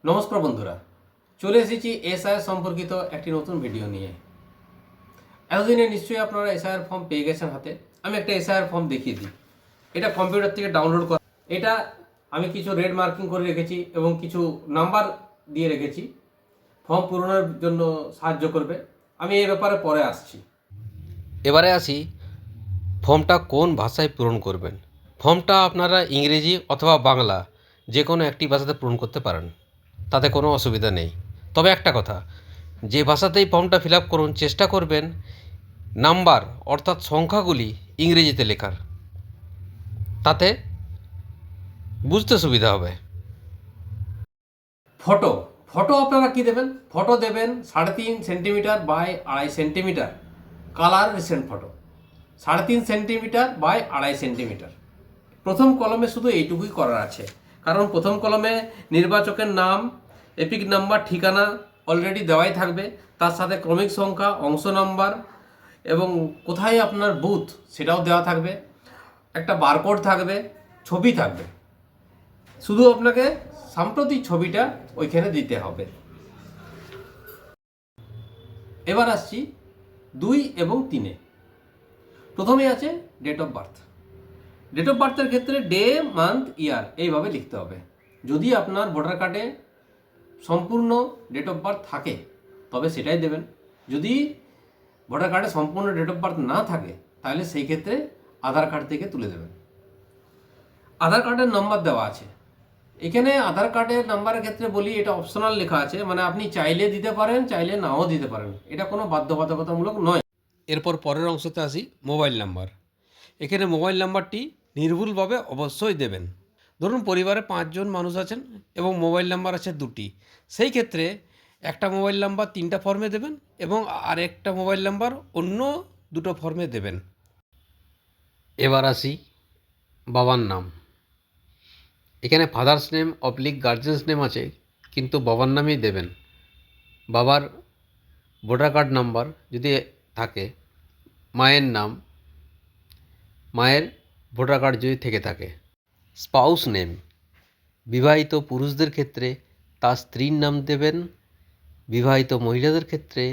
নমস্কার বন্ধুরা, চলে এসেছি এসআইআর সম্পর্কিত একটি নতুন ভিডিও নিয়ে। এতদিনে নিশ্চয়ই আপনারা এসআইআর ফর্ম পেয়ে গেছেন হাতে। আমি একটা এসআইআর ফর্ম দেখিয়ে দিই। এটা কম্পিউটার থেকে ডাউনলোড করা। এটা আমি কিছু রেড মার্কিং করে রেখেছি এবং কিছু নাম্বার দিয়ে রেখেছি, ফর্ম পূরণের জন্য সাহায্য করবে। আমি এই ব্যাপারে পরে আসছি। এবারে আসি, ফর্মটা কোন ভাষায় পূরণ করবেন। ফর্মটা আপনারা ইংরেজি অথবা বাংলা যে কোনো একটি ভাষাতে পূরণ করতে পারেন, তাতে কোনো অসুবিধা নেই। তবে একটা কথা, যে ভাষাতেই ফর্মটা ফিল আপ করুন, চেষ্টা করবেন নাম্বার অর্থাৎ সংখ্যাগুলি ইংরেজিতে লেখার, তাতে বুঝতে সুবিধা হবে। ফটো ফটো আপনারা কি দেবেন? ফটো দেবেন 3.5 centimetre by 2.5 centimetre, colour recent photo 3.5 centimetre by 2.5 centimetre. প্রথম কলমে শুধু এইটুকুই করার আছে, কারণ প্রথম কলমে নির্বাচকের নাম, এপিক নাম্বার, ঠিকানা অলরেডি দেওয়াই থাকবে, তার সাথে ক্রমিক সংখ্যা, অংশ নাম্বার এবং কোথায় আপনার বুথ সেটাও দেওয়া থাকবে, একটা বারকোড থাকবে, ছবি থাকবে। শুধু আপনাকে সাম্প্রতিক ছবিটা ওইখানে দিতে হবে। এবার আসছি 2 এবং 3-এ। প্রথমে আছে date of birth. Date of বার্থের ক্ষেত্রে ডে, মান্থ, ইয়ার এইভাবে লিখতে হবে। যদি আপনার ভোটার কার্ডে সম্পূর্ণ ডেট অফ বার্থ থাকে তবে সেটাই দেবেন। যদি ভোটার কার্ডে সম্পূর্ণ ডেট অফ বার্থ না থাকে তাহলে সেই ক্ষেত্রে আধার কার্ড থেকে তুলে দেবেন। আধার কার্ডের নাম্বার দেওয়া আছে এখানে। আধার কার্ডের নাম্বারের ক্ষেত্রে বলি, এটা অপশনাল লেখা আছে, মানে আপনি চাইলে দিতে পারেন, চাইলে নাও দিতে পারেন, এটা কোনো বাধ্যবাধকতামূলক নয়। এরপর পরের অংশতে আসি, মোবাইল নাম্বার। এখানে মোবাইল নাম্বারটি নির্ভুলভাবে অবশ্যই দেবেন। ধরুন পরিবারে 5 জন মানুষ আছেন এবং মোবাইল নাম্বার আছে 2টি, সেই ক্ষেত্রে একটা মোবাইল নাম্বার 3টা ফর্মে দেবেন এবং আরেকটা মোবাইল নাম্বার অন্য 2টো ফর্মে দেবেন। এবার আসি বাবার নাম। এখানে father's name oblique guardian's name আছে, কিন্তু বাবার নামেই দেবেন। বাবার ভোটার কার্ড নাম্বার যদি থাকে, মায়ের নাম, মায়ের ভোটার কার্ড যদি থেকে থাকে। স্পাউস নেম, বিবাহিত পুরুষদের ক্ষেত্রে তার স্ত্রীর নাম দেবেন, বিবাহিত মহিলাদের ক্ষেত্রে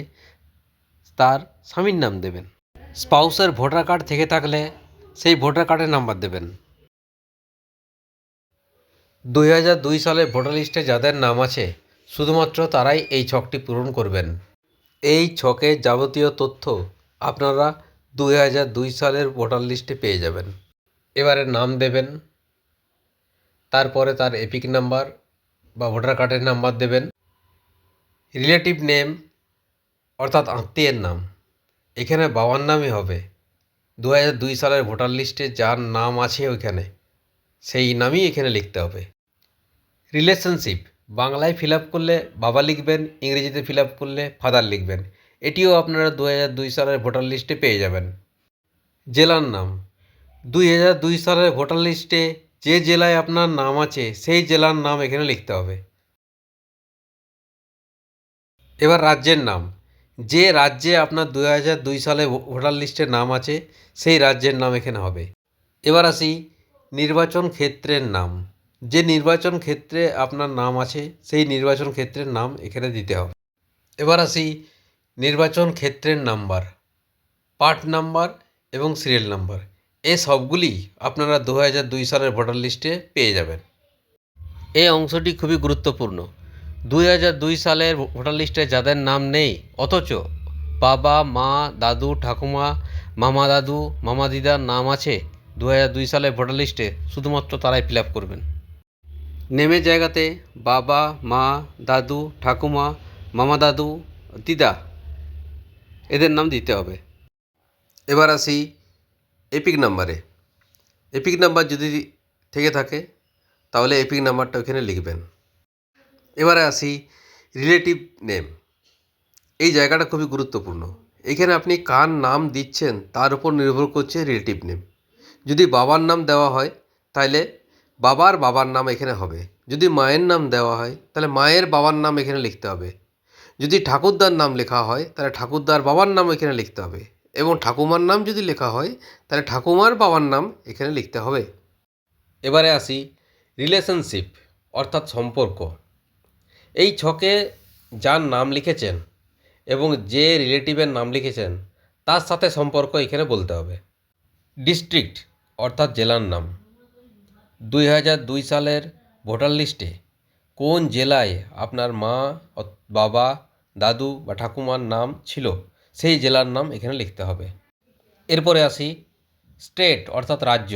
তার স্বামীর নাম দেবেন। স্পাউসের ভোটার কার্ড থেকে থাকলে সেই ভোটার কার্ডের নাম্বার দেবেন। 2002 সালে ভোটার লিস্টে যাদের নাম আছে শুধুমাত্র তারাই এই ছকটি পূরণ করবেন। এই ছকের যাবতীয় তথ্য আপনারা 2002 সালের ভোটার লিস্টে পেয়ে যাবেন। এবারে নাম দেবেন, তারপরে তার এপিক নাম্বার বা ভোটার কার্ডের নাম্বার দেবেন। রিলেটিভ নেম অর্থাৎ আত্মীয়ের নাম, এখানে বাবার নামই হবে। 2002 সালের ভোটার লিস্টে যার নাম আছে ওইখানে সেই নামই এখানে লিখতে হবে। রিলেশনশিপ, বাংলায় ফিল আপ করলে বাবা লিখবেন, ইংরেজিতে ফিল আপ করলে ফাদার লিখবেন। এটিও আপনারা 2002 সালের ভোটার লিস্টে পেয়ে যাবেন। জেলার নাম, 2002 সালের ভোটার লিস্টে যে জেলায় আপনার নাম আছে সেই জেলার নাম এখানে লিখতে হবে। এবার রাজ্যের নাম, যে রাজ্যে আপনার 2002 সালে ভোটার লিস্টে নাম আছে সেই রাজ্যের নাম এখানে হবে। এবার আসি নির্বাচন ক্ষেত্রের নাম, যে নির্বাচন ক্ষেত্রে আপনার নাম আছে সেই নির্বাচন ক্ষেত্রের নাম এখানে দিতে হবে। এবার আসি নির্বাচন ক্ষেত্রের নাম্বার, পার্ট নাম্বার এবং সিরিয়াল নাম্বার, এই সবগুলি আপনারা 2002 সালের ভোটার লিস্টে পেয়ে যাবেন। এই অংশটি খুবই গুরুত্বপূর্ণ। 2002 সালের ভোটার লিস্টে যাদের নাম নেই অথচ বাবা, মা, দাদু, ঠাকুমা, মামা দাদু, মামা দিদার নাম আছে 2002 সালের ভোটার লিস্টে, শুধুমাত্র তারাই ফিল আপ করবেন। নেমের জায়গাতে বাবা, মা, দাদু, ঠাকুমা, মামা দাদু, দিদা এদের নাম দিতে হবে। এবার আসি এপিক নাম্বারে। এপিক নাম্বার যদি থেকে থাকে তাহলে এপিক নাম্বারটা ওখানে লিখবেন। এবারে আসি রিলেটিভ নেম, এই জায়গাটা খুবই গুরুত্বপূর্ণ। এখানে আপনি কার নাম দিচ্ছেন তার উপর নির্ভর করছে রিলেটিভ নেম। যদি বাবার নাম দেওয়া হয় তাহলে বাবার নাম এখানে হবে। যদি মায়ের নাম দেওয়া হয় তাহলে মায়ের বাবার নাম এখানে লিখতে হবে। যদি ঠাকুরদার নাম লেখা হয় তাহলে ঠাকুরদার বাবার নাম এখানে লিখতে হবে, এবং ঠাকুমার নাম যদি লেখা হয় তাহলে ঠাকুমার বাবার নাম এখানে লিখতে হবে। এবারে আসি রিলেশনশিপ অর্থাৎ সম্পর্ক। এই ছকে যার নাম লিখেছেন এবং যে রিলেটিভের নাম লিখেছেন তার সাথে সম্পর্ক এখানে বলতে হবে। ডিস্ট্রিক্ট অর্থাৎ জেলার নাম। 2002 সালের ভোটার লিস্টে কোন জেলায় আপনার মা, বাবা, দাদু বা ঠাকুমার নাম ছিল সেই জেলার নাম এখানে লিখতে হবে। এরপরে আসি স্টেট অর্থাৎ রাজ্য।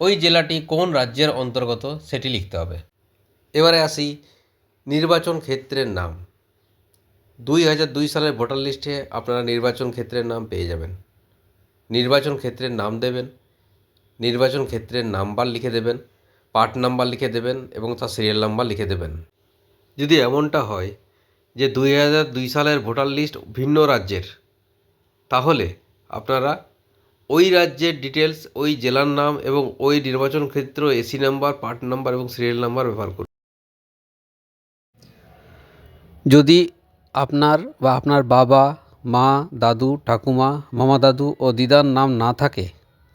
ওই জেলাটি কোন রাজ্যের অন্তর্গত সেটি লিখতে হবে। এবারে আসি নির্বাচন ক্ষেত্রের নাম। 2002 সালের ভোটার লিস্টে আপনারা নির্বাচন ক্ষেত্রের নাম পেয়ে যাবেন। নির্বাচন ক্ষেত্রের নাম দেবেন, নির্বাচন ক্ষেত্রের নাম্বার লিখে দেবেন, পার্ট নাম্বার লিখে দেবেন এবং তার সিরিয়াল নাম্বার লিখে দেবেন। যদি এমনটা হয় যে 2002 সালের ভোটার লিস্ট ভিন্ন রাজ্যের, তাহলে আপনারা ওই রাজ্যের ডিটেলস, ওই জেলার নাম এবং ওই নির্বাচন ক্ষেত্র এসি নাম্বার, পার্ট নাম্বার এবং সিরিয়াল নাম্বার ব্যবহার করুন। যদি আপনার বা আপনার বাবা, মা, দাদু, ঠাকুমা, মামা দাদু ও দিদার নাম না থাকে,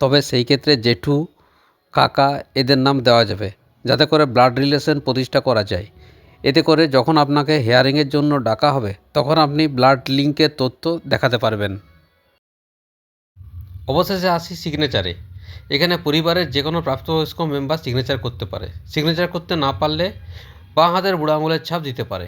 তবে সেই ক্ষেত্রে জেঠু, কাকা এদের নাম দেওয়া যাবে, যাতে করে ব্লাড রিলেশন প্রতিষ্ঠা করা যায়। এতে করে যখন আপনাকে হেয়ারিংয়ের জন্য ডাকা হবে তখন আপনি ব্লাড লিঙ্কের তথ্য দেখাতে পারবেন। অবশেষে আসি সিগনেচারে। এখানে পরিবারের যে কোনো প্রাপ্তবয়স্ক মেম্বার সিগনেচার করতে পারে। সিগনেচার করতে না পারলে বাঁ হাতের বুড়ো আঙুলের ছাপ দিতে পারে।